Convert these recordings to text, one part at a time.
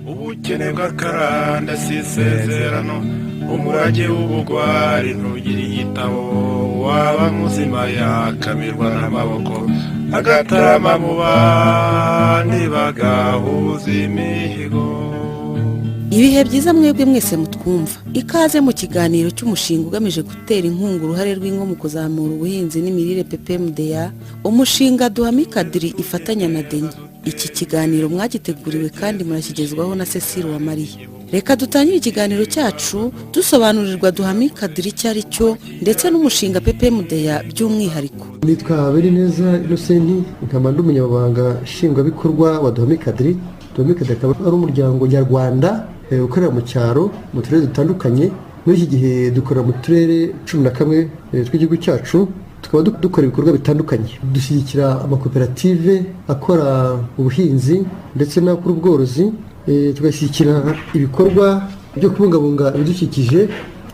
ubukene bw'akaranda si isezerano, umurage w'ubugwari ntugira igitabo, waba muzima yakamirwa n'amaboko, agatarama mu bandi bagahuza imihigo. Ibihe byiza mwebwe mwese mutwumva, ikaze mu kiganiro cy'umushinga ugamije gutera inkunga uruhare rw'ingo mu kuzamura ubuhinzi n'imirire PPMDA, umushinga Duhamikadiri ifatanya na Denya. Iki kiganiro mwagiteguriwe kandi murakigezwaho na Cecile Uwamariya. Reka dutangire ikiganiro cyacu dusobanurirwa Duhamikadiri icyo ari cyo ndetse n'umushinga PPMDA by'umwihariko. Nitwa Berineza Innocent, nkaba ndi umunyamabanga nshingwabikorwa wa Duhamikadiri. Duhamikadiri akaba ari umuryango nyarwanda ukorera mu cyaro mu turere dutandukanye. Muri iki gihe dukorera mu turere 11 tw'igihugu cyacu, tukaba dukora ibikorwa bitandukanye. Dushyigikira amakoperative akora ubuhinzi ndetse n'akora ubworozi, tugashyigikira ibikorwa byo kubungabunga ibidukikije,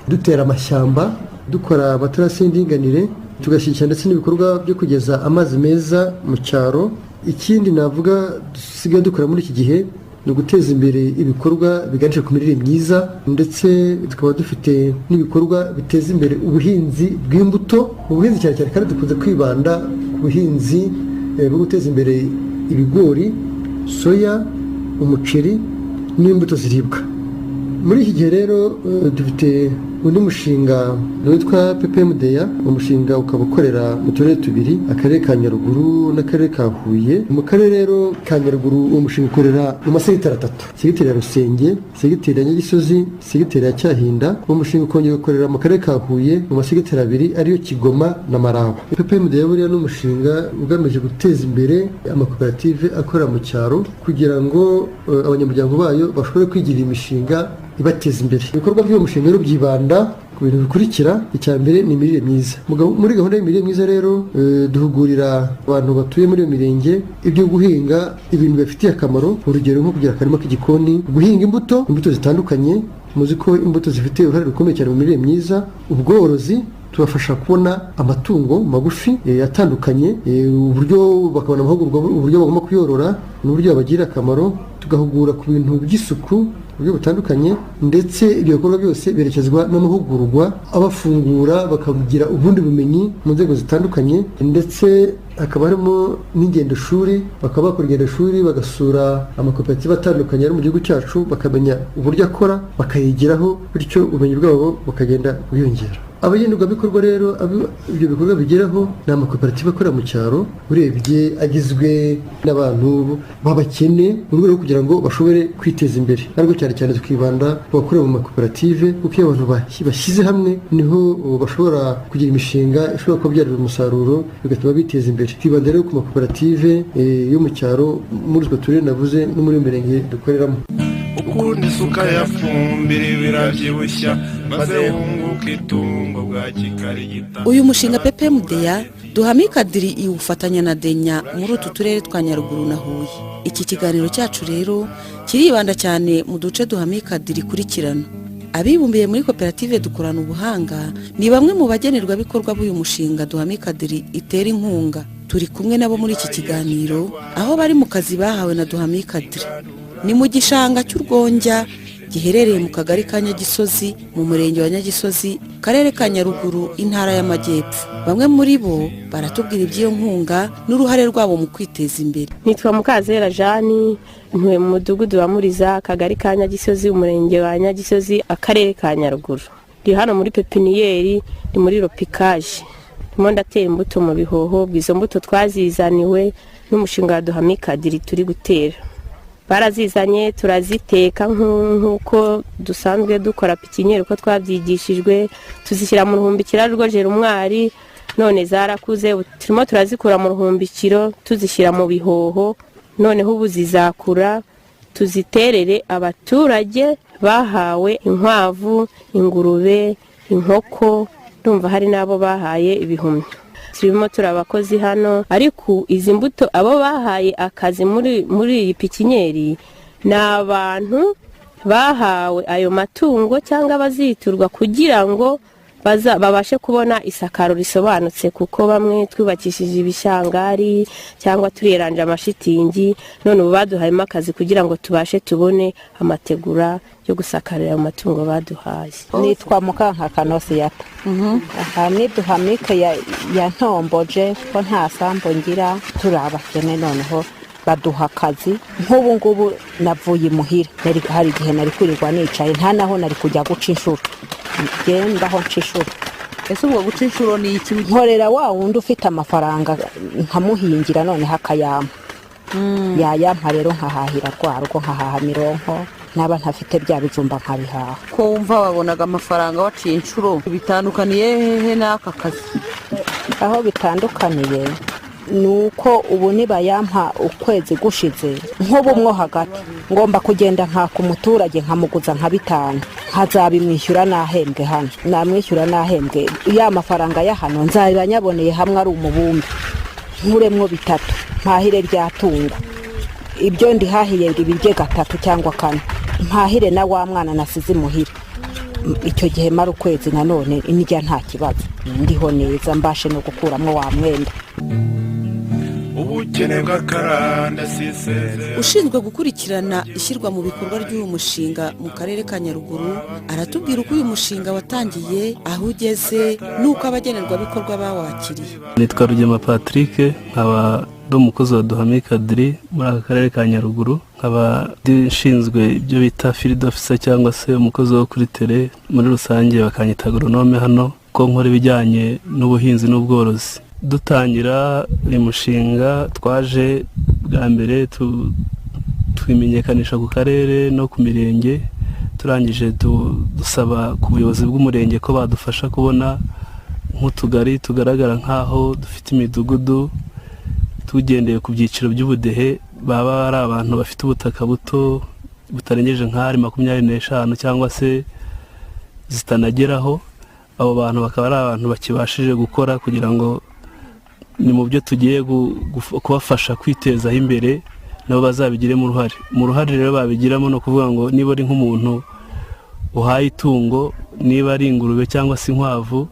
dutera amashyamba, dukora amaterasi y'indinganire, tugashyigikira ndetse n'ibikorwa byo kugeza amazi meza mu cyaro. Ikindi navuga dusigaye dukora muri iki gihe ni uguteza imbere ibikorwa biganisha ku mirire myiza, ndetse tukaba dufite n'ibikorwa biteza imbere ubuhinzi bw'imbuto. Ubuhinzi cyane cyane kandi dukunze kwibanda ku buhinzi bwo guteza imbere ibigori, soya, umuceri n'imbuto ziribwa. Muri iki gihe rero dufite undi mushinga witwa PPMDA. Umushinga ukaba ukorera mu turere tubiri, akarere ka Nyaruguru n'akarere ka Huye. Mu karere rero ka Nyaruguru uwo mushinga ukorera mu masegiteri 3: segiteri ya Rusenge, segiteri ya Nyagisozi, segiteri ya Cyahinda. Uwo mushinga ukongera ukorera mu karere ka Huye mu masegiteri 2 ariyo Kigoma na Maraba. PPMDA buriya n'umushinga ugamije guteza imbere amakoperative akorera mu cyaro kugira ngo abanyamuryango bayo bashobore kwigira imishinga ibateza imbere. Ibikorwa by'uwo mushinga rero byibanda ku bintu bikurikira. Icya mbere ni imirire myiza. Muri gahunda y'imirire myiza rero duhugurira abantu batuye muri iyo mirenge ibyo guhinga ibintu bifitiye akamaro, urugero nko kugira akarima k'igikoni, guhinga imbuto zitandukanye. Muzi ko imbuto zifite uruhare rukomeye cyane mu mirire myiza. Ubworozi, tubafasha kubona amatungo magufi atandukanye, uburyo bakabona amahugurwa uburyo bagomba kuyorora n'uburyo babagirira akamaro. Tugahugura ku bintu by'isuku uburyo butandukanye, ndetse ibyo bikorwa byose berekezwa n'amahugurwa abafungura bakagira ubundi bumenyi mu nzego zitandukanye, ndetse hakaba harimo n'ingendo shuri. Bakaba bakora ingendo shuri bagasura amakoperative atandukanye ari mu gihugu cyacu, bakamenya uburyo akora, bakayigiraho, bityo ubumenyi bwabo bukagenda bwiyongera. Abagenerwabikorwa rero ibyo bikorwa bigeraho ni amakoperative akorera mu cyaro, urebye agizwe n'abantu b'abakene mu rwego rwo kugira ngo bashobore kwiteza imbere. Ariko cyane cyane tukibanda ku bakorera mu makoperative, kuko iyo abantu bashyize hamwe niho bashobora kugira imishinga ishobora kubabyarira umusaruro bigatuma biteza imbere. Twibanda rero ku makoperative yo mu cyaro muri utwo turere navuze no muri mirenge dukoreramo. Ukunda isuka yafumbira birabyibushya maze wunguka itungo bwa kikarigita. Uyu mushinga PPMDA Duhamikadiri iwufatanya na Denya muri utu turere twa Nyaruguru na Huye. Iki kiganiro cyacu rero kiribanda cyane mu duce Duhamikadiri ikurikirana. Abibumbiye muri koperative dukorana ubuhanga ni bamwe mu bagenerwabikorwa b'uyu mushinga Duhamikadiri itera inkunga. Turi kumwe nabo muri iki kiganiro aho bari mu kazi bahawe na Duhamikadiri. Ni mu gishanga cy'Urwonjya giherereye mu kagari ka Nyagisozi mu murenge wa Nyagisozi, karere ka Nyaruguru, intara y'Amajyepfo. Bamwe muri bo baratubwira iby'iyo nkunga n'uruhare rwabo mu kwiteza imbere. Nitwa Mukazera Jani, ntuye mu mudugudu wa Muriza, akagari ka Nyagisozi, umurenge wa Nyagisozi, akarere ka Nyaruguru. Ndi hano muri pepiniyeri, ni muri Ropikaje. Ndimo ndatera imbuto mu bihoho. Bw'izo mbuto twazizaniwe n'umushinga wa Duhamikadiri turi gutera. Barazizanye turaziteka nk'uko dusanzwe dukora pikinyeri uko twabyigishijwe, tuzishyira mu ruhumbikiro rwo Jerumwari. None zarakuze, turimo turazikura mu ruhumbikiro tuzishyira mu bihoho. Noneho ubu zizakura tuziterere abaturage bahawe inkwavu, ingurube, inkoko, ndumva hari n'abo bahaye ibihumyo. Turimo turabakozi hano, ariko izi mbuto abo bahaye akazi muri iyi pikinyeri ni abantu bahawe ayo matungo cyangwa baziturwa kugira ngo babashe kubona isakaro risobanutse, kuko bamwe twubakishije ibishangari cyangwa tureranje amashitingi, none ubu baduhayemo akazi kugira ngo tubashe tubone amategura yo gusakarira mu matungo baduhaye. Nitwa Mukankakanosi yata. Aha ni Duhamike ya ntomboje ko nta sambo ngira, turabakene noneho baduha akazi. Nk'ubu ngubu navuye muhira, hari igihe nari kurirwa nicaye, nta naho nari kujya guca inshuro, gendaho nca inshuro. Ese ubwo guca inshuro ni iki? Nkorera wa wundi ufite amafaranga nkamuhingira noneho akayampa. Yayampa rero nkahahira rwarwo, nkahaha mironko, naba ntafite bya bijumba nkabihaha. Ko wumva wabonaga amafaranga waciye inshuro, bitandukaniye hehe n'aka kazi? Aho bitandukaniye nuko ubu nibayampa ukwezi gushize, nk'ubu mwo hagati ngomba kugenda nkaka umuturage nkamuguza nka 5, nkazabimwishyura nahembwe hano, namwishyura nahembwe. Ya mafaranga ya hano nzaba nyaboneye hamwe ari umubumbe, nkuremwo 3 mpahire rya tungo, ibyo ndihahiye ibirye 3 cyangwa 4, mpahire na wa mwana nasize muhira. Icyo gihe mara ukwezi nanone indya nta kibazo, ndiho neza, mbashe no gukuramo wa mwenda. ubukene bw'akaranda sisezera. Ushinzwe gukurikirana ishyirwa mu bikorwa ry'uyu mushinga mu karere ka Nyaruguru aratubwira uko uyu mushinga watangiye, aho ugeze n'uko abagenerwabikorwa bawakiriye. Nitwa Rugema Patrick, nkaba ndi umukozi wa Duhamika Diri muri aka karere ka Nyaruguru, nkaba nshinzwe ibyo bita field officer cyangwa se umukozi wo kuri tele, muri rusange bakanyita agronome hano, ko nkora ibijyanye n'ubuhinzi n'ubworozi. Dutangira uyu mushinga twaje bwa mbere twimenyekanisha ku karere no ku mirenge, turangije dusaba ku buyobozi bw'umurenge ko badufasha kubona nk'utugari tugaragara nk'aho dufite imidugudu, tugendeye ku byiciro by'ubudehe, baba ari abantu bafite ubutaka buto butarengeje nk'ari 25 cyangwa se zitanageraho. Abo bantu bakaba ari abantu bakibashije gukora, kugira ngo ni mu byo tugiye kubafasha kwitezaho imbere, nabo bazabigiremo uruhare. Mu ruhare rero babigiramo no kuvuga ngo niba ari nk'umuntu uhaye itungo, niba ari ingurube cyangwa se inkwavu,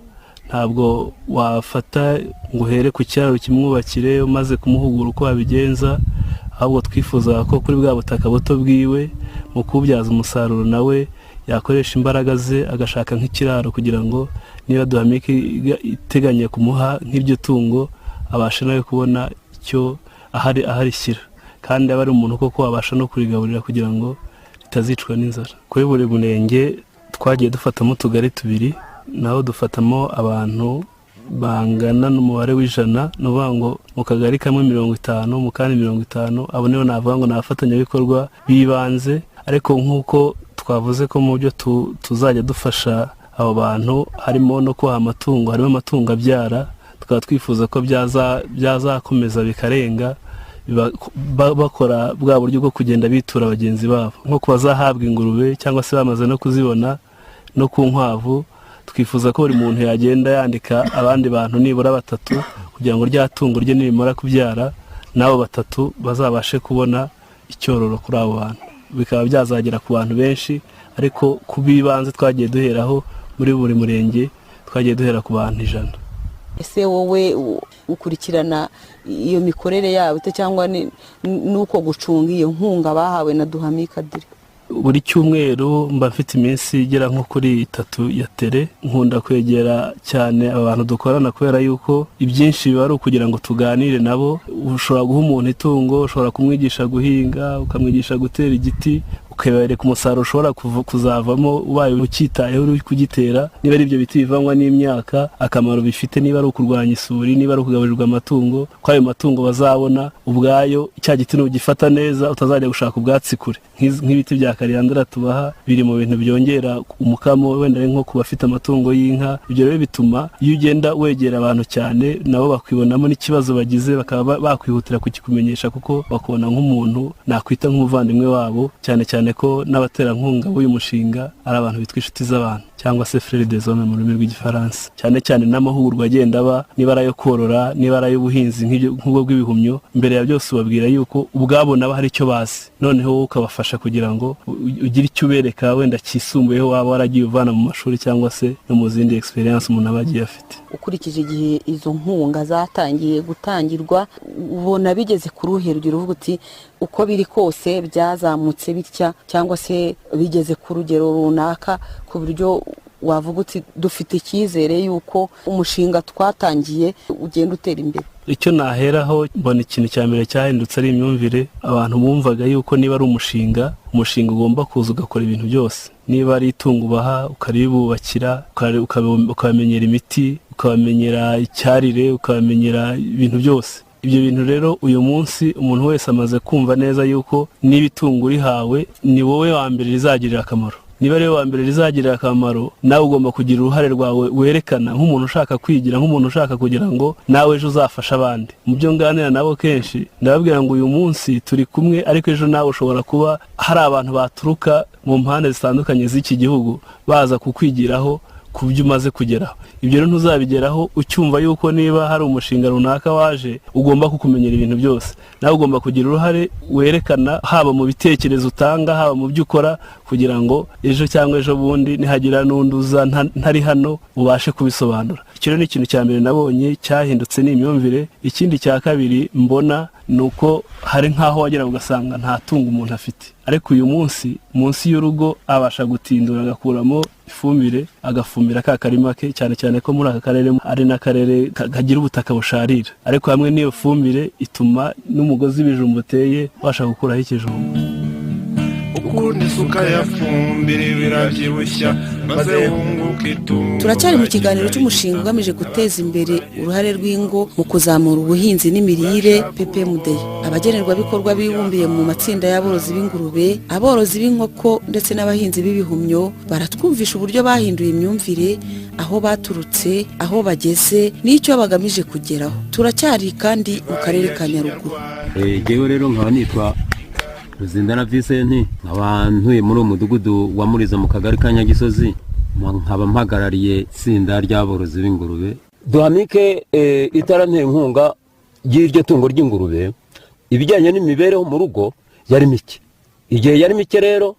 ntabwo wafata ngo uhere ku cyaro kimwubakire umaze kumuhugura uko wabigenza, ahubwo twifuza ko kuri bwa butaka buto bwiwe mu kubyaza umusaruro nawe yakoresha imbaraga ze agashaka nk'ikiraro, kugira ngo niba Duhamike iteganya kumuha nk'iryo tungo abasha nawe kubona icyo aharishyira, kandi aba ari umuntu koko abasha no kurigaburira kugira ngo ritazicwa n'inzara. Kuri buri murenge twagiye dufatamo utugari 2, naho dufatamo abantu bangana n'umubare w'100, n'uvuga ngo mu kagari kamwe 50, mu kandi 50, abo nibo navuga ngo nabafatanyabikorwa bibanze. Ariko nk'uko twavuze ko mu byo tuzajya dufasha abo bantu harimo no kubaha amatungo, harimo amatungo abyara, tukaba twifuza ko byazakomeza bikarenga, bakora bwa buryo bwo kugenda bitura bagenzi babo, nko kubazahabwa ingurube cyangwa se bamaze no kuzibona, no ku nkwavu. Twifuza ko buri muntu yagenda yandika abandi bantu nibura 3, kugira ngo rya tungo rye nirimara kubyara nabo 3 bazabashe kubona icyororo kuri abo bantu. Bikaba byazagera ku bantu benshi, ariko kubibanze twagiye duheraho muri buri murenge, twagiye duhera ku bantu 100. Ese wowe ukurikirana iyo mikorere yabo cyangwa nuko gucunga iyo nkunga bahawe na Duhamika Diri? Buri cyumweru mba mfite iminsi igera nko kuri 3 ya tele, nkunda kwegera cyane abantu dukorana, kubera yuko ibyinshi biba ari ukugira ngo tuganire nabo. Ushobora guha umuntu itungo, ushobora kumwigisha guhinga, ukamwigisha gutera igiti, ukabereka umusaruro ushobora kuzavamo ubaye ukitayeho uri kugitera, niba ari ibyo biti bivangwa n'imyaka, akamaro bifite, niba ari ukurwanya isuri, niba ari ukugaburirwa amatungo, ko ayo matungo bazabona ubwayo cya giti n'ugifata neza, utazajya gushaka ubwatsi kure. Nk'ibiti bya kariyandara tubaha biri mu bintu byongera umukamo, wenda nko ku bafite amatungo y'inka. Ibyo rero bituma iyo ugenda wegera abantu cyane, nabo bakwibonamo n'ikibazo bagize, bakaba bakwihutira kukikumenyesha, kuko bakubona nk'umuntu nakwita nk'umuvandimwe wabo, cyane cyane ko n'abaterankunga b'uyu mushinga ari abantu bitwa inshuti z'abantu. cyangwa se frere des hommes mu rurimi rw'igifaransa, cyane cyane n'amahugurwa agenda aba niba ari ayo korora, niba ari ay'ubuhinzi nk'ubwo bw'ibihumyo. Mbere ya byose ubabwira yuko ubwabo nabo hari icyo bazi, noneho ukabafasha kugira ngo ugire icyo ubereka wenda kisumbuyeho waba waragiye uvana mu mashuri cyangwa se no mu zindi experience umuntu aba agiye afite. Ukurikije igihe izo nkunga zatangiye gutangirwa, ubona bigeze ku ruhe rugero uvuga uti uko biri kose byazamutse bitya, cyangwa se bigeze ku rugero runaka ku buryo wavuga uti dufite icyizere yuko umushinga twatangiye ugenda utera imbere? Icyo naheraho mbona ikintu cya mbere cyahindutse ari imyumvire. Abantu bumvaga yuko niba ari umushinga ugomba kuza ugakora ibintu byose. Niba ari itungo ubaha ukaribubakira, ukabamenyera imiti, ukabamenyera icyarire, ukabamenyera ibintu byose. Ibyo bintu rero uyu munsi umuntu wese amaze kumva neza yuko niba itungo urihawe ni wowe wa mbere rizagirira akamaro. Niba rero wa mbere rizagirira akamaro, nawe ugomba kugira uruhare rwawe werekana nk'umuntu ushaka kwigira, nk'umuntu ushaka kugira ngo nawe ejo uzafasha abandi. Mu byo nganira nabo kenshi ndababwira ngo uyu munsi turi kumwe, ariko ejo nawe ushobora kuba hari abantu baturuka mu mpande zitandukanye z'iki gihugu baza kukwigiraho ku byo umaze kugeraho. Ibyo rero ntuzabigeraho ucyumva yuko niba hari umushinga runaka waje ugomba kukumenyera ibintu byose. Nawe ugomba kugira uruhare werekana, haba mu bitekerezo utanga, haba mu byo ukora, kugira ngo ejo cyangwa ejo bundi nihagira n'undi uza ntari hano ubashe kubisobanura. Icyo rero ni ikintu cya mbere nabonye cyahindutse n'imyumvire. Ikindi cya kabiri mbona nuko hari nkaho wagera ugasanga nta tungo umuntu afite, ariko uyu munsi y'urugo abasha gutindura agakuramo ifumbire, agafumbira ka karima ke, cyane cyane ko muri aka karere ari n'akarere kagira ubutaka busharira, ariko hamwe n'iyo fumbire ituma n'umugozi w'ibijumba uteye wabasha gukuraho ikijumba. Ukundi suka yafumbire birabyibushya maze wunguka itungo. Turacyari mu kiganiro cy'umushinga ugamije guteza imbere uruhare rw'ingo mu kuzamura ubuhinzi n'imirire PPMD. Abagenerwabikorwa bibumbiye mu matsinda y'aborozi b'ingurube, aborozi b'inkoko ndetse n'abahinzi b'ibihumyo baratwumvisha uburyo bahinduye imyumvire, aho baturutse, aho bageze n'icyo bagamije kugeraho. Turacyari kandi mu karere ka Nyaruguru. Jewe rero nkaba nitwa Ruzindana Vincent, nkaba ntuye muri umudugudu wa Muriza mu kagari ka Nyagisozi, nkaba mpagarariye itsinda ry'aborozi b'ingurube. Duhamike itaranteye inkunga y'iryo tungo ry'ingurube, ibijyanye n'imibereho mu rugo yari mike. Igihe yari mike rero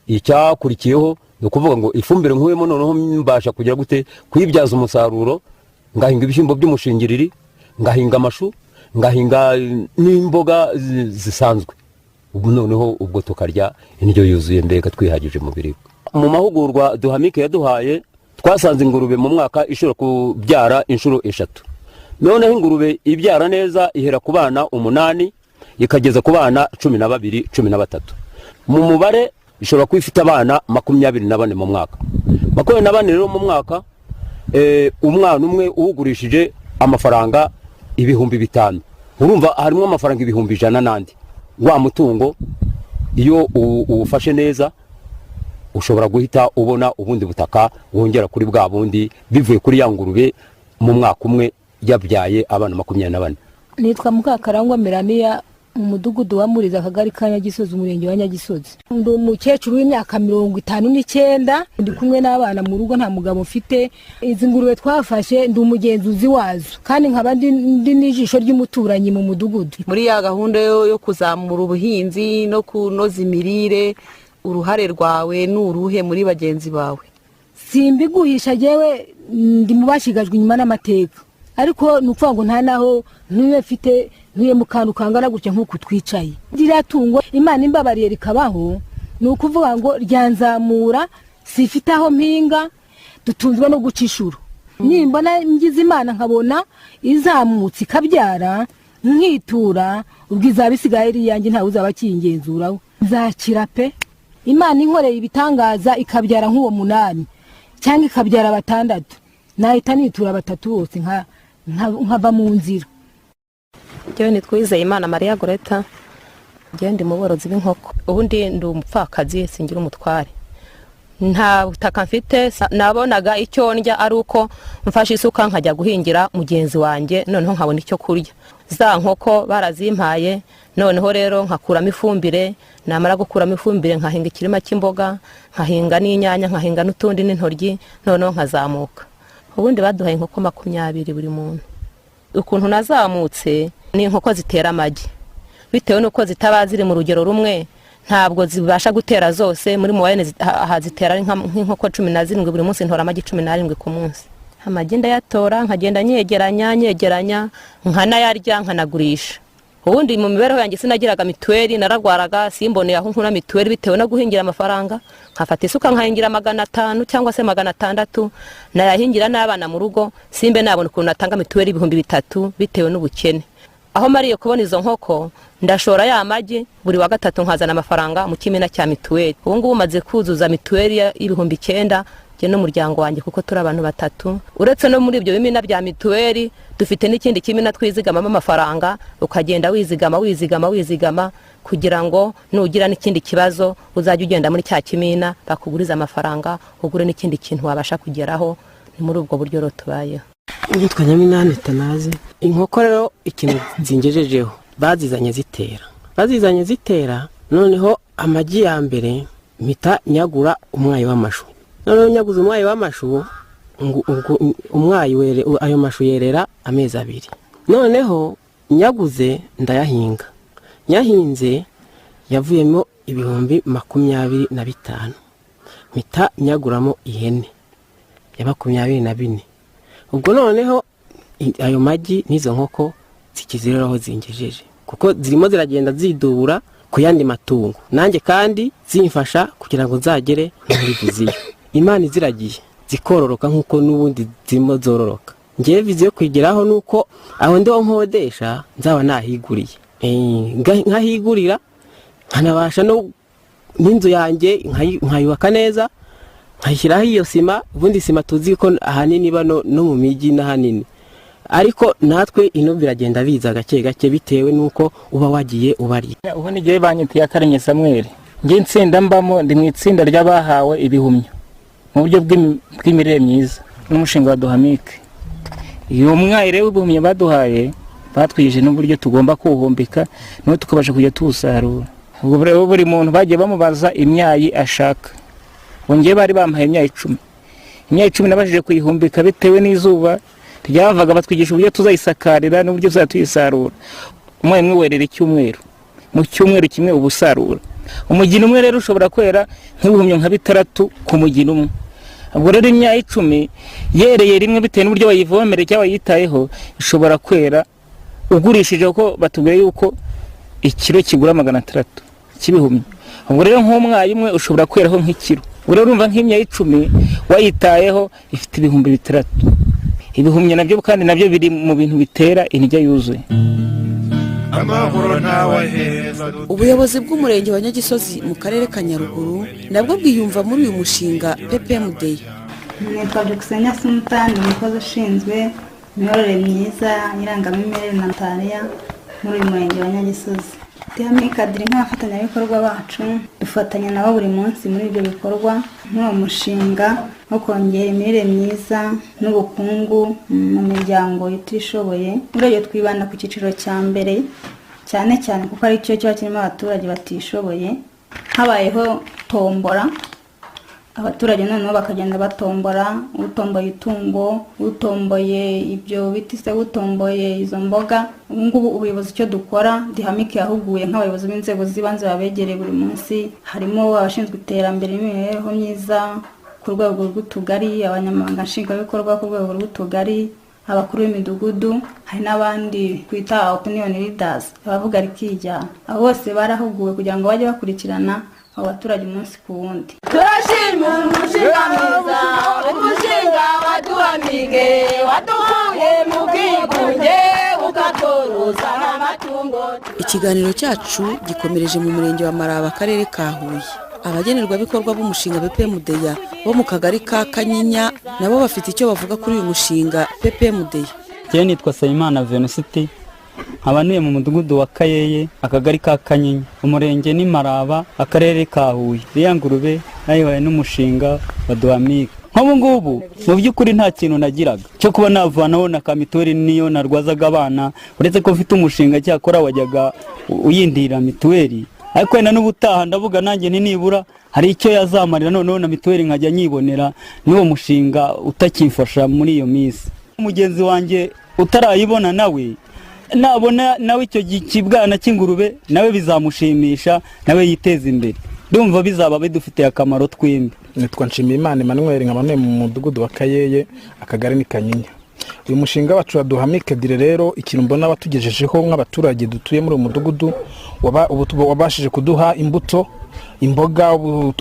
icyakurikiyeho ni ukuvuga ngo ifumbire nkuyemo noneho mbasha kugira gute kuyibyaza umusaruro, ngahinga ibishyimbo by'umushingiriri, ngahinga amashu, ngahinga n'imboga zisanzwe. Ubu noneho ubwo tukarya indyo yuzuye mbega twihagije mu biribwa. Mu mahugurwa Duhamike yaduhaye twasanze ingurube mu mwaka ishobora kubyara inshuro 3. Noneho ingurube ibyara neza ihera ku bana 8 ikageza ku bana 12 13. Mu mubare ishobora kwifita abana 24 mu mwaka. 24 rero mu mwaka umwana umwe uwugurishije amafaranga 5,000. Urumva harimo amafaranga 100 n'andi. Wa mutungo iyo uwufashe neza ushobora guhita ubona ubundi butaka wongera kuri bwa bundi bivuye kuri ya ngurube mu mwaka umwe yabyaye abana 24. Nitwa Mukakarangwa Melania, mu mudugudu wa Muriza akagari ka Nyagisozi, umurenge wa Nyagisozi. Ndi umukecuru w'imyaka 59, ndi kumwe n'abana mu rugo, nta mugabo mfite. Izi ngurube twafashe ndi umugenzuzi wazo, kandi nkaba ndi n'ijisho ry'umuturanyi mu mudugudu. Muri ya gahunda yo kuzamura ubuhinzi no kunoza imirire, uruhare rwawe n'uruhe muri bagenzi bawe? Simbiguhisha jewe ndi mubashigajwe inyuma n'amateka, ariko nukuvuga ngo nta naho ntuye mfite, ntuye mu kantu kangana gutya nk'uko twicaye. Ririya tungo Imana imbabariye rikabaho, ni ukuvuga ngo ryanzamura, sifite aho mpinga, dutunzwe no gucishura. Nimbona ngize Imana nkabona izamutse ikabyara nkitura, ubwiza bisigaye riyanjye ntawe uzaba kingenzuraho, nzakira pe. Imana inkoreye ibitangaza ikabyara nk'uwo 8 cyangwa ikabyara 6, nahita nitura 3 bose nkava mu nzira. Jewe nitwizeye Imana Maria Goreta, jewe ndi mu borozi b'inkoko. Ubundi ndi umupfakazi singira umutware, nta butaka mfite. Nabonaga icyo ndya ari uko mfashe isuka nkajya guhingira mugenzi wanjye, noneho nkabona icyo kurya. za nkoko barazimpaye noneho rero nkakuramo ifumbire, namara gukuramo ifumbire nkahinga ikirima cy'imboga, nkahinga n'inyanya, nkahinga n'utundi n'intoryi, noneho nkazamuka. Ubundi baduhaye inkoko 20 buri muntu. Ukuntu nazamutse ni inkoko zitera amagi, bitewe nuko zitaba ziri mu rugero rumwe, ntabwo zibasha gutera zose. Muri muwayene hazitera nk'inkoko 17 buri munsi, ntora amagi 17 ku munsi. Amagi ndayatora nkagenda nyegeranya nkanayarya nkanagurisha. Ubundi mu mibereho yanjye sinagiraga mituweli, nararwaraga simboneye aho nkura mituweli bitewe no guhingira amafaranga. Nkafata isuka nkahingira 500 cyangwa se 600, nayahingira n'abana mu rugo, simbe nabona ukuntu natanga mituweli 3000 bitewe n'ubukene. Aho mariye kubona izo nkoko ndashora ya magi, buri wa gatatu nkazana amafaranga mu kimina cya mituweli. Ubu ngubu maze kuzuza mituweli ya 9,000 je n'umuryango wanjye, kuko turi abantu 3. Uretse no muri ibyo bimina bya mituweli dufite n'ikindi kimina twizigamamo amafaranga, ukagenda wizigama kugira ngo nugira n'ikindi kibazo uzajya ugenda muri cya kimina bakuguriza amafaranga ugure n'ikindi kintu wabasha kugeraho. Ni muri ubwo buryo rotubayeho. Nitwa Nyaminani Tanazi. Inkoko rero ikintu zingejejeho bazizanye zitera, noneho amagi ya mbere mpita nyagura umwayi w'amashu. Noneho nyaguze umwayi w'amashu, umwayi ayo mashu yerera amezi 2. Noneho nyaguze ndayahinga, nyahinze yavuyemo 25,000. Mpita nyaguramo ihene ya 24. Ubwo noneho ayo magi n'izo nkoko zikiziraho zingejeje, kuko zirimo ziragenda zidubura ku yandi matungo, nanjye kandi zimfasha kugira ngo nzagere muri viziyo. Imana ziragiye zikororoka nkuko n'ubundi zirimo zororoka. Ngiye viziyo kwigeraho nuko aho ndo nkodesha nzaba nahiguriye, nkahigurira nkanabasha no n'inzu yanjye nkayubaka neza, nkayishyiraho iyo sima. Ubundi sima tuzi ko ahanini bano no mu migi n'ahanini, ariko natwe ino biragenda biza gake bitewe nuko uba wagiye ubari. Ubu nigiye banyitiye Akaremye Samuel, ngiye nsinda mbamo ndi mu itsinda ry'abahawe ibihumyo mu buryo bw'imirire myiza n'umushinga wa Duhamike. Iyo mwayi rero ubumye baduhaye batwije n'uburyo tugomba kuhumbika no tukabasha kujya tuwusarura. Ubwo rero buri muntu bagiye bamubaza imyayi ashaka. Bongeye bari bampaye imyayi 10. Imyayi 10 nabashije kuyihumbika bitewe n'izuba ryavaga, batwigisha uburyo tuzayisakarira n'uburyo tuzatuyisarura. Umwe werera icyumweru, mu cyumweru kimwe ubusarura. Umugina umwe rero ushobora kwera nk'ibihumyo nka 3 ku mugina umwe. Ubwo rero imyayi 10 yereye rimwe bitewe n'uburyo bayivomere cyangwa yitayeho ishobora kwera ugurishije, ko batubwiye yuko ikiro kigura 600 kibihumyo. Ubwo rero nk'umwayi umwe ushobora kweraho nk'ikiro. Ubwo rero urumva nk'imyayi 10 wayitayeho ifite 3,000. Ibihumyo nabyo kandi nabyo biri mu bintu bitera indya yuzuye. Ubuyobozi bw'umurenge wa Nyagisozi mu karere ka Nyaruguru nabwo bwiyumva muri uyu mushinga PPMD. Nitwa Juxenia Sultan, umukozi ushinzwe imiyoborere myiza irangamimerere na Ntariya muri uyu murenge wa Nyagisozi. Duhamikadiri nk'abafatanyabikorwa bacu dufatanya nabo buri munsi muri ibyo bikorwa nk'uwo mushinga wo kongera imirire myiza n'ubukungu mu miryango itishoboye. Urebye twibanda ku cyiciro cya mbere cyane kuko ari cyo kiba kirimo abaturage batishoboye. Habayeho tombora, abaturage noneho bakagenda batombora, utomboye itungo, utomboye ibyo biti se, utomboye izo mboga. Ubungubu ubuyobozi icyo dukora, Duhamike yahuguye nk'abayobozi b'inzego z'ibanze babegereye buri munsi, harimo abashinzwe iterambere n'imibereho myiza ku rwego rw'utugari, abanyamabanga nshingwabikorwa ku rwego rw'utugari, abakuru b'imidugudu, hari n'abandi twita opinion leaders, abavuga rikijyana. Abo bose barahuguwe kugira ngo bajye bakurikirana abo baturage umunsi ku wundi. Turashima umushinga mwiza, umushinga wa Duhamike wadukuye mu bwigunge ukatoroza n'amatungo. Ikiganiro cyacu gikomereje mu murenge wa Maraba, akarere ka Huye. Abagenerwabikorwa b'umushinga PPMD bo mu kagari ka Kanyinya nabo bafite icyo bavuga kuri uyu mushinga PPMD. Je nitwa Sayimana Venuste, abanuye mu mudugudu wa Kayeye, akagari ka Kanyinya, umurenge ni Maraba, akarere ka Huye. Iriya ngurube nayihaye n'umushinga wa Duhamike. nk'ubu ngubu mu by'ukuri nta kintu nagiraga cyo kuba navanaho na ka mituweli niyo narwazaga abana, uretse ko mfite umushinga cyakora wajyaga uyindira mituweli, ariko wenda n'ubutaha ndavuga nanjye nibura hari icyo yazamarira, noneho na mituweli nkajya nyibonera n'uwo mushinga utakimfasha muri iyo minsi. Umugenzi wanjye utarayibona nawe nabona nawe icyo kibwana cy'ingurube nawe bizamushimisha, nawe yiteza imbere, ndumva bizaba bidufitiye akamaro twembi. Nitwa Nshimiyimana Emmanuel, nkaba ntuye mu mudugudu wa Kayeye, akagari ni Kanyinya. Uyu mushinga wacu wa Duhamike Dire rero ikintu mbona watugejejeho nk'abaturage dutuye muri uyu mudugudu, wabashije kuduha imbuto, imboga,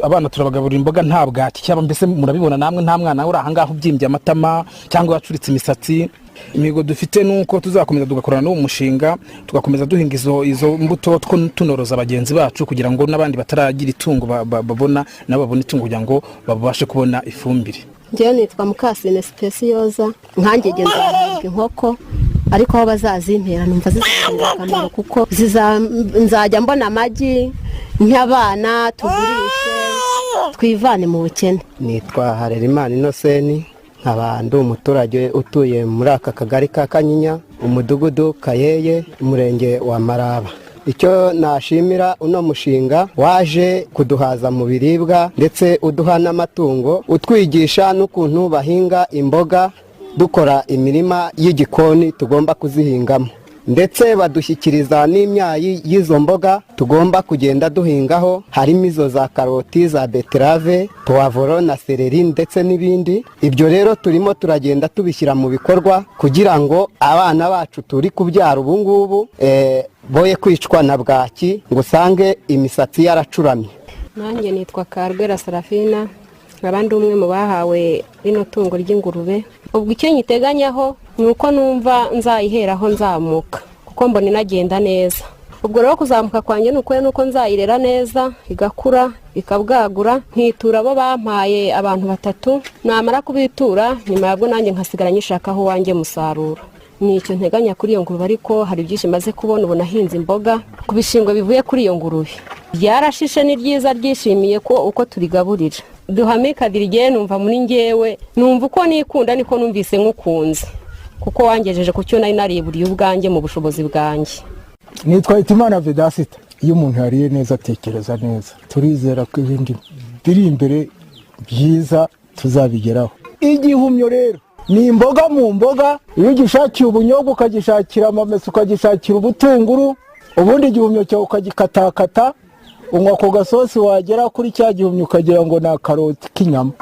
abana turabagaburira imboga nta bwaki cyaba, mbese murabibona namwe nta mwana uri ahangaho ubyimbye amatama cyangwa yacuritse imisatsi. Imigo dufite nuko tuzakomeza tugakorana n'uwo mushinga, tugakomeza duhinga izo mbuto tunoroza abagenzi bacu kugira ngo n'abandi bataragira itungo babona nabo babone itungo kugira ngo babashe kubona ifumbire. Njyewe nitwa Mukasine Specioza, nkanjye nzahabwa inkoko, ariko aho bazazimpera numva zizagirira akamaro kuko nzajya mbona amagi nk'abana tugurishe twivane mu bukene. Nitwa Harerimana Innocent, nkaba ndi umuturage utuye muri aka kagari ka Kanyinya, umudugudu Kayeye, umurenge wa Maraba. Icyo nashimira uno mushinga waje kuduhaza mu biribwa ndetse uduha n'amatungo, utwigisha n'ukuntu bahinga imboga, dukora imirima y'igikoni tugomba kuzihingamo, ndetse badushyikiriza n'imyayi y'izo mboga tugomba kugenda duhingaho, harimo izo za karoti, za beterave, puwavuro na seleri ndetse n'ibindi. Ibyo rero turimo turagenda tubishyira mu bikorwa kugira ngo abana bacu turi kubyara ubu ngubu boye kwicwa na bwaki ngo usange imisatsi yaracuramye. Nanjye nitwa Karwera Sarafina, abandi umwe mu bahawe rino tungo ry'ingurube. Ubwo icyo nyiteganyaho ni uko numva nzayiheraho nzamuka kuko mbona inagenda neza. Ubwo rero kuzamuka kwanjye nuko nzayirera neza, igakura ikabwagura, nkitura abo bampaye abantu 3, namara kubitura nyuma yabwo nanjye nkasigara nyishakaho wanjye musaruro. Ni icyo nteganya kuri iyo ngurube, ariko hari byinshi maze kubona. Ubu nahinze imboga ku bishingwe bivuye kuri iyo ngurube, byarashishe ni ryiza, ryishimiye ko uko turigaburira. Duhamike Dire numva muri ngewe, numva uko nikunda niko numvise nk'ukunze, kuko wangejeje ku cyo nari nariburiye ubwanjye mu bushobozi bwanjye. Nitwa Hitimana Vedasita. Iyo umuntu yariye neza atekereza neza, turizera ko ibindi biri imbere byiza tuzabigeraho. Igihumyo rero ni imboga mu mboga, iyo ugishakiye ubunyobwa ukagishakira amamesa ukagishakira ubutunguru, ubundi igihumyo cyawe ukagikatakata, unywa ku gasosi, wagera kuri cya gihumyo ukagira ngo ni akaroti k'inyama.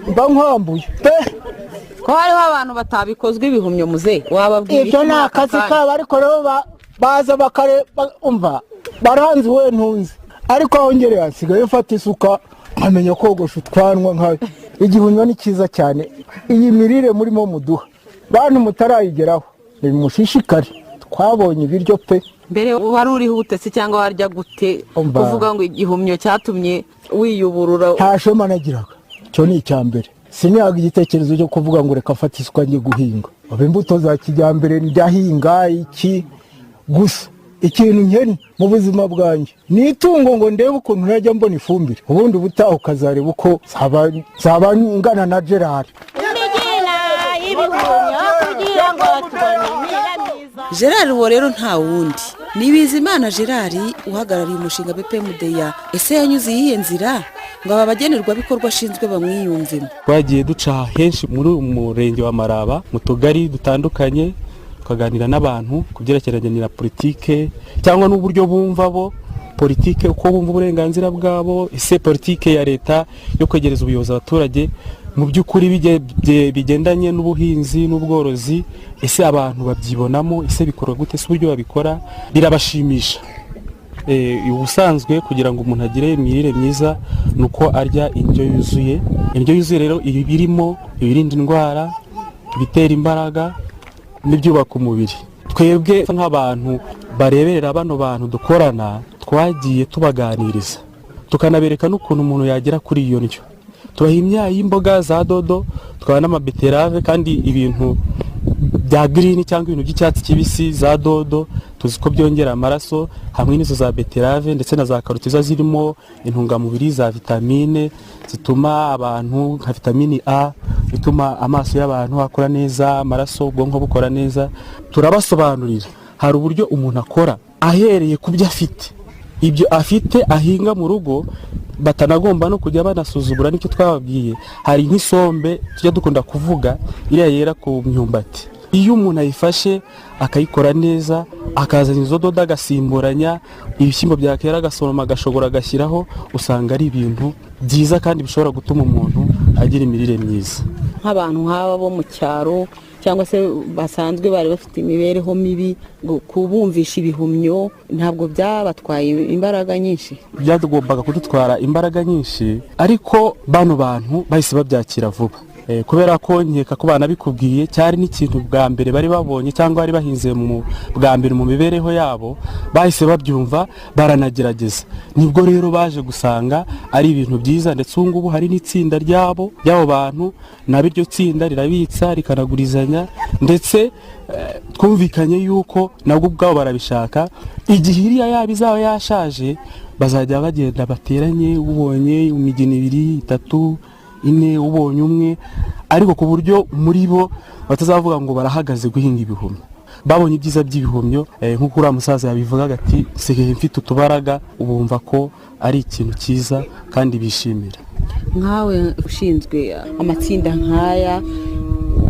Mba nkwambuye ko hariho abantu batabikozwe ibihumyo muze wababwira ibyo ni akazi kabo, ariko rero baza umva baranzi we ntunzi, ariko aho ngereye hasigaye mfata isuka nkamenya kogosha utwanwa nkayo. Igihumyo ni cyiza cyane, iyi mirire murimo muduha bantu mutarayigeraho nimushishikare, twabonye ibiryo pe. Mbere wari uriho ubutesi cyangwa warya gute kuvuga ngo igihumyo cyatumye wiyuburura? Nta shema nagiraga, cyo ni icyambere. Sinihaga igitekerezo cyo kuvuga ngo reka fata isuka njye guhinga, abe imbuto za kijyambere ndahinga iki gusa. Ikintu nkeni mu buzima bwanjye ni itungo ngo ndebe ukuntu najya mbona ifumbire, ubundi ubutaha ukazareba uko zaba ngana na Gerard. Gerard uwo rero nta wundi ni Bizimana Gerard, uhagarariye umushinga BPMDA. Ese yanyuze iyihe nzira ngo aba bagenerwabikorwa ashinzwe bamwiyumvemo? Twagiye duca henshi muri umurenge wa Maraba, mu tugari dutandukanye, tukaganira n'abantu ku byerekeranye na politike cyangwa n'uburyo bumva bo politike, uko bumva uburenganzira bwabo. Ese politike ya leta yo kwegereza ubuyobozi abaturage mu by'ukuri bigendanye n'ubuhinzi n'ubworozi, ese abantu babyibonamo, ese bikorwa gute, ese uburyo babikora birabashimisha? Ubusanzwe kugira ngo umuntu agire imirire myiza nuko arya indyo yuzuye. Indyo yuzuye rero ibi birimo ibirinda indwara, ibitera imbaraga n'ibyubaka umubiri. Twebwe nk'abantu bareberera bano bantu dukorana, twagiye tubaganiriza tukanabereka n'ukuntu umuntu yagera kuri iyo ndyo. Tubaha imyayi y'imboga za dodo, tukaba n'amabeterave, kandi ibintu bya green cyangwa ibintu by'icyatsi kibisi, za dodo tuzi ko byongera amaraso, hamwe n'izo za beterave ndetse na za karoti zirimo intungamubiri za vitamine zituma abantu nka vitamini A bituma amaso y'abantu akora neza, amaraso, ubwonko bukora neza. Turabasobanurira hari uburyo umuntu akora ahereye ku byo afite, ibyo afite ahinga mu rugo, batanagomba no kujya banasuzugura. Nicyo twababwiye, hari nk'isombe tujya dukunda kuvuga iriya yera ku myumbati, iyo umuntu ayifashe akayikora neza, akazana izo dodo agasimburanya ibishyimbo byakera agasoroma agashobora agashyiraho, usanga ari ibintu byiza kandi bishobora gutuma umuntu agira imirire myiza. Nk'abantu nk'aba bo mu cyaro cyangwa se basanzwe bari bafite imibereho mibi, kubumvisha ibihumyo ntabwo byabatwaye imbaraga nyinshi. Byagombaga kudutwara imbaraga nyinshi, ariko bano bantu bahise babyakira vuba, kubera ko nkeka ko banabikubwiye cyari n'ikintu bwa mbere bari babonye cyangwa bari bahinze mu bwa mbere mu mibereho yabo, bahise babyumva baranagerageza. Nibwo rero baje gusanga ari ibintu byiza, ndetse ubu ngubu hari n'itsinda ry'abo bantu, nabo iryo tsinda rirabitsa rikanagurizanya, ndetse twumvikanye yuko nabwo ubwabo barabishaka. Igihe iriya yaba izaba yashaje, bazajya bagenda bateranye, ubonye imigina 2, 3, 4, ubonye umwe, ariko ku buryo muri bo batazavuga ngo barahagaze guhinga ibihumyo. Babonye ibyiza by'ibihumyo, nk'uko uriya musaza yabivugaga ati sigaye mfite utubaraga, ubumva ko ari ikintu cyiza kandi bishimira. Nkawe ushinzwe amatsinda nk'aya,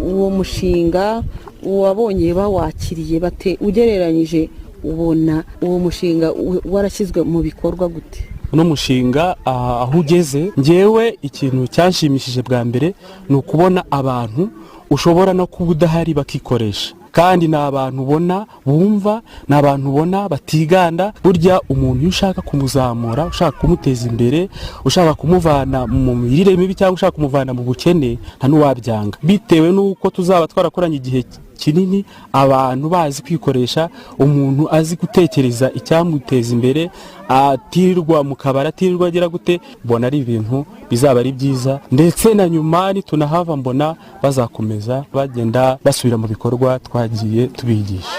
uwo mushinga wabonye bawakiriye bate? Ugereranyije ubona uwo mushinga warashyizwe mu bikorwa gute? Uno mushinga aho ugeze, ngewe ikintu cyanshimishije bwa mbere ni ukubona abantu ushobora no kuba udahari bakikoresha, kandi ni abantu ubona bumva, ni abantu ubona batiganda. Burya umuntu iyo ushaka kumuzamura, ushaka kumuteza imbere, ushaka kumuvana mu mirire mibi cyangwa ushaka kumuvana mu bukene, nta n'uwabyanga, bitewe n'uko tuzaba twarakoranye igihe kinini, abantu bazi kwikoresha, umuntu azi gutekereza icyamuteza imbere, atirirwa mu kabari, atirirwa agira gute. Mbona ari ibintu bizaba ari byiza, ndetse na nyuma nitunahava mbona bazakomeza bagenda basubira mu bikorwa twagiye tubigisha.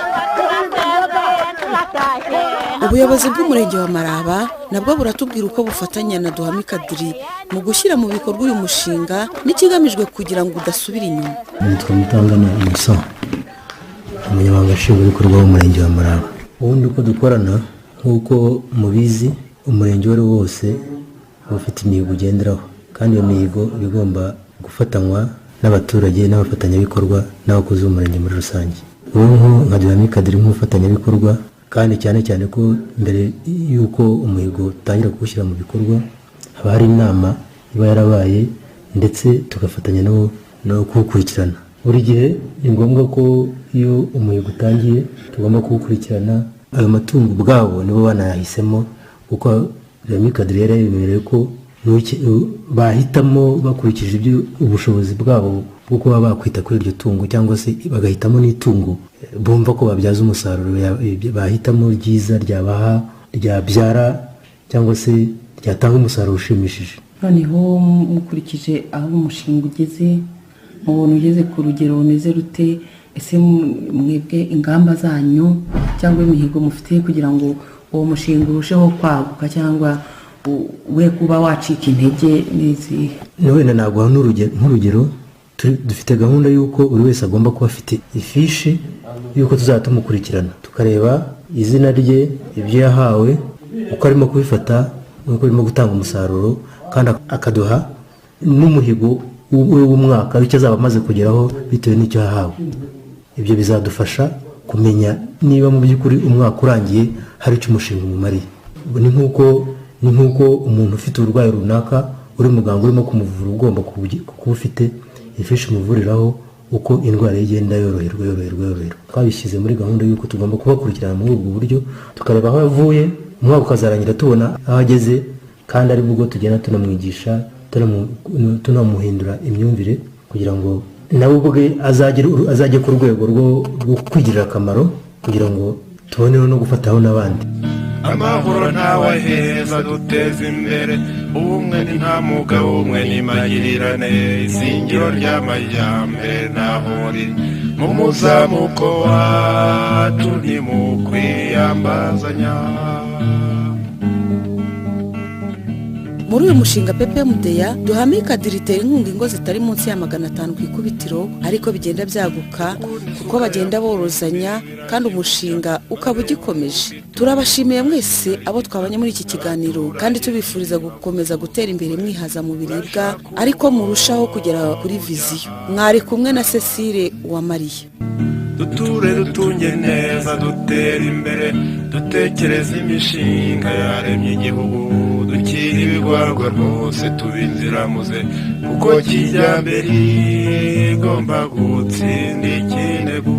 Ubuyobozi bw'umurenge wa Maraba nabwo buratubwira uko bufatanya na Duhame Kadiri mu gushyira mu bikorwa uyu mushinga n'ikigamijwe kugira ngo udasubira inyuma. Nitwa Mutangana Innocent, umunyamabanga nshingwabikorwa w'umurenge wa Maraba. Ubundi uko dukorana, nk'uko mubizi, umurenge wari wose ufite imihigo ugenderaho, kandi iyo mihigo igomba gufatanywa n'abaturage n'abafatanyabikorwa n'abakozi b'umurenge muri rusange. Ubu nka Duhame Kadiri nk'umufatanyabikorwa, kandi cyane cyane ko mbere y'uko umuhigo utangira kuwushyira mu bikorwa haba hari inama iba yarabaye, ndetse tugafatanya no kuwukurikirana. Buri gihe ni ngombwa ko iyo umuhigo utangiye tugomba kuwukurikirana. Ayo matungo ubwabo nibo banayahisemo, kuko Duhame Kadiri yari yemerewe ko bahitamo bakurikije ibyo ubushobozi bwabo bwo kuba bakwita kuri iryo tungo, cyangwa se bagahitamo n'itungo bumva ko babyaza umusaruro, bahitamo ryiza ryabaha, ryabyara, cyangwa se ryatanga umusaruro ushimishije. Noneho mukurikije aho umushinga ugeze, mubona ugeze ku rugero rumeze rute? Ese mwebwe ingamba zanyu cyangwa imihigo mufite kugira ngo uwo mushinga urusheho kwaguka cyangwa we kuba wacika intege n'izihe? Wenda naguha nk'urugero, dufite gahunda y'uko buri wese agomba kuba afite ifishi y'uko tuzajya tumukurikirana, tukareba izina rye, ibyo yahawe, uko arimo kubifata, uko arimo gutanga umusaruro, kandi akaduha n'umuhigo w'umwaka w'icyo azaba amaze kugeraho bitewe n'icyo yahawe. Ibyo bizadufasha kumenya niba mu by'ukuri umwaka urangiye hari icyo umushinga umumariye. Ni nk'uko umuntu ufite uburwayi runaka, uri muganga urimo kumuvura, ugomba kuba ufite ifishi umuvuriraho uko indwara igenda yoroherwa. Twabishyize muri gahunda y'uko tugomba kubakurikirana muri ubwo buryo, tukareba aho yavuye, umwaka ukazarangira tubona aho ageze, kandi ari bwo tugenda tunamwigisha, tunamuhindura imyumvire, kugira ngo nawe ubwe azajye ku rwego rwo kwigirira akamaro, kugira ngo tuboneho no gufataho n'abandi. Amahoro ntawe heza duteza imbere, ubumwe ni nta mugabo umwe ni magirirane, izingiro ry'amajyambere naho riri mu muzamuko wacu ntimukwiyambazanya. muri uyu mushinga PPMDA duhame ikadiri itera inkunga ingo zitari munsi ya 500 ku ikubitiro, ariko bigenda byaguka kuko bagenda borozanya kandi umushinga ukaba ugikomeje. Turabashimiye mwese abo twabanye muri iki kiganiro kandi tubifuriza gukomeza gutera imbere mwihaza mu biribwa ariko murushaho kugera kuri viziyo. Mwari kumwe na Cecile Uwamariya. duture dutunge neza dutera imbere dutekereza imishinga yaremye igihugu dukira ibigwarwa rwose tubinziramuze kuko kijyambere igomba gutsinda ikinegu.